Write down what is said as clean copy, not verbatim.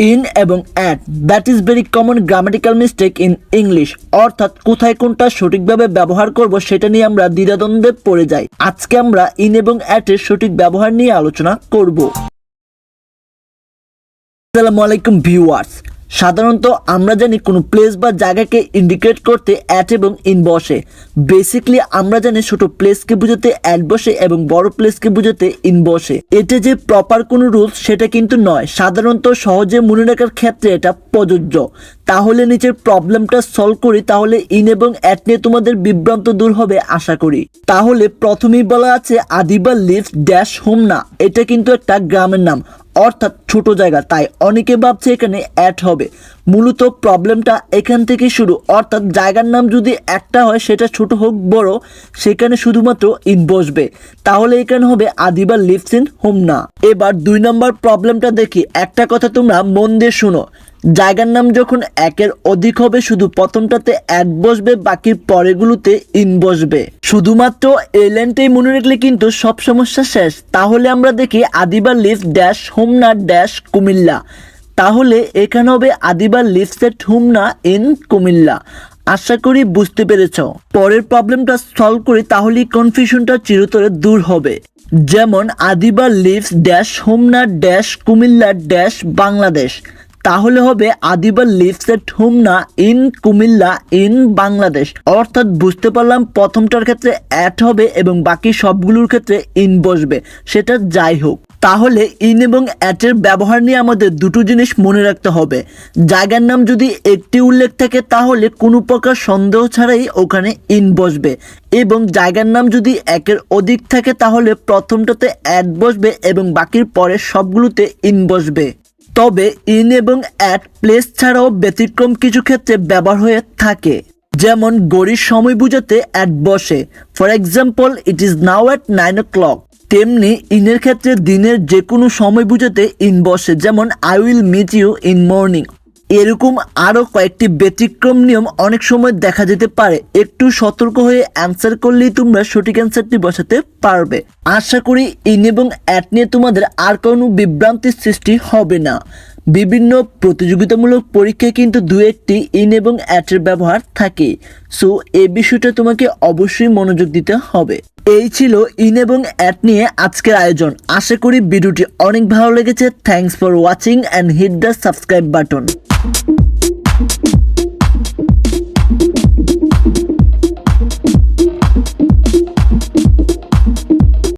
In এবং at, that is very common grammatical mistake in English. অর্থাৎ কোথায় কোনটা সঠিকভাবে ব্যবহার করব সেটা নিয়ে আমরা দ্বিধাদ্বন্দ্বে পড়ে যাই। আজকে আমরা ইন এবং অ্যাটের সঠিক ব্যবহার নিয়ে আলোচনা করব। আসসালামু আলাইকুম ভিউয়ার্স। সাধারণত আমরা জানি কোনো প্লেস বা জায়গাকে ইন্ডিকেট করতে অ্যাট এবং ইন বসে। বেসিক্যালি আমরা জানি ছোট প্লেসকে বোঝাতে অ্যাট বসে এবং বড় প্লেসকে বোঝাতে ইন বসে। এটা যে প্রপার কোনো রুলস সেটা কিন্তু নয়, সাধারণত সহজে মনে রাখার ক্ষেত্রে এটা প্রযোজ্য। তাহলে নিচের প্রবলেমটা সলভ করি, তাহলে ইন এবং অ্যাট নিয়ে তোমাদের বিভ্রান্ত দূর হবে আশা করি। তাহলে প্রথমেই বলা আছে আদিবা লিভস ড্যাশ হোম না, এটা কিন্তু একটা গ্রামের নাম অর্থাৎ ছোট জায়গা, তাই অনেকে ভাবছে এখানে অ্যাট হবে। মূলত প্রবলেমটা এখান থেকে শুরু, অর্থাৎ জায়গার নাম যদি একটা হয় সেটা ছোট হোক বড়, সেখানে শুধুমাত্র ইন বসবে। তাহলে এখানে হবে আদিবা লিভস ইন হোম না। এবার 2 নম্বর প্রবলেমটা দেখি। একটা কথা তোমরা মন দিয়ে শুনো, জায়গার নাম যখন একের অধিক হবে শুধু প্রথমটাতে অ্যাট বসবে, বাকি পরেগুলোতে ইন বসবে। শুধুমাত্র এই লাইনটাই মনে রাখলে কিন্তু সব সমস্যা শেষ। তাহলে আমরা দেখি আদিবা লিভস ড্যাশ হোম না ড্যাশ কুমিল্লা। তাহলে এখানে হবে আদিবা লিভস এট হোম না ইন কুমিল্লা। আশা করি বুঝতে পেরেছ। পরের প্রবলেমটা সলভ করি, তাহলেই কনফিউশনটা চিরতরে দূর হবে। যেমন আদিবা লিভস ড্যাশ হোম না ড্যাশ কুমিল্লা ড্যাশ বাংলাদেশ। তাহলে হবে আদিবা লিভস এট হোম না ইন কুমিল্লা ইন বাংলাদেশ। অর্থাৎ বুঝতে পারলাম প্রথমটার ক্ষেত্রে অ্যাট হবে এবং বাকি সবগুলোর ক্ষেত্রে ইন বসবে, সেটা যাই হোক। তাহলে ইন এবং অ্যাটের ব্যবহার নিয়ে আমাদের দুটো জিনিস মনে রাখতে হবে। জায়গার নাম যদি একটি উল্লেখ থাকে তাহলে কোনো প্রকার সন্দেহ ছাড়াই ওখানে ইন বসবে, এবং জায়গার নাম যদি একের অধিক থাকে তাহলে প্রথমটাতে অ্যাট বসবে এবং বাকির পরে সবগুলোতে ইন বসবে। তবে ইন এবং অ্যাট প্লেস ছাড়াও ব্যতিক্রম কিছু ক্ষেত্রে ব্যবহার হয়ে থাকে। যেমন ঘড়ির সময় বোঝাতে অ্যাট বসে, for example it is now at 9 o'clock। তেমনি ইনের ক্ষেত্রে দিনের যে কোনো সময় বোঝাতে ইন বসে, যেমন I will meet you in morning. এরকম আরও কয়েকটি ব্যতিক্রম নিয়ম অনেক সময় দেখা যেতে পারে। একটু সতর্ক হয়ে অ্যান্সার করলেই তোমরা সঠিক অ্যান্সারটি বসাতে পারবে। আশা করি ইন এবং অ্যাট নিয়ে তোমাদের আর কোনো বিভ্রান্তির সৃষ্টি হবে না। বিভিন্ন প্রতিযোগিতামূলক পরীক্ষায় কিন্তু 2-1টি ইন এবং অ্যাটের ব্যবহার থাকে। সো এই বিষয়টা তোমাকে অবশ্যই মনোযোগ দিতে হবে। এই ছিল ইন এবং অ্যাট নিয়ে আজকের আয়োজন। আশা করি ভিডিওটি অনেক ভালো লেগেছে। Thanks for watching and hit the subscribe button.